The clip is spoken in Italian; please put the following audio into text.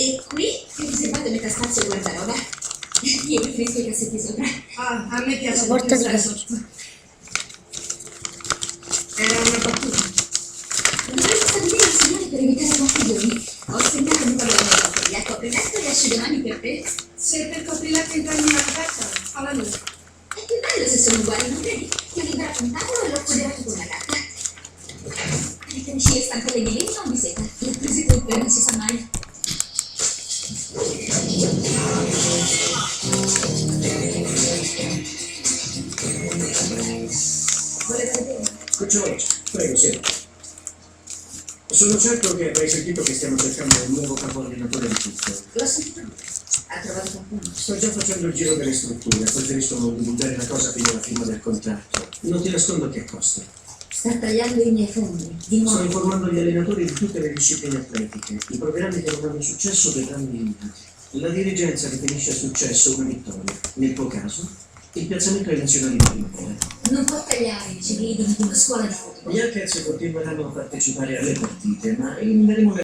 E qui vi riservate metà spazio e guardaroba. Io preferisco i cassetti sopra. Ah, a me piace La porta più di stare casa. sotto. Era una battuta. Dovreste stabilire il signore per evitare confusioni. Ho segnato il numero della batteria. Copriletto e esce domani per te. Se per copriletto entrare in una cappetta, alla mia. È più bello se sono uguali, non credi? Ti ho liberato un tavolo e l'ho foderato con una gatta. Avete uscire stampelle di legno o di seta? Le ho prese tutte, non si sa mai. Volete vedere? Cucciolotti, prego, sì. Sono certo che avrai sentito che stiamo cercando un nuovo capo allenatore di tutto. L'ho sentito. Ha trovato qualcuno? Sto già facendo il giro delle strutture, preferisco non divulgare la cosa fino alla firma del contratto. Non ti nascondo che costa. Sta tagliando i miei fondi. Di Sto nuovo. informando gli allenatori di tutte le discipline atletiche. I programmi che non hanno successo verranno eliminati. La dirigenza definisce successo una vittoria. Nel tuo caso, il piazzamento ai nazionali di primavera. Non può tagliare i civili di una scuola di football. Gli Hackers continueranno a partecipare alle partite, ma elimineremo le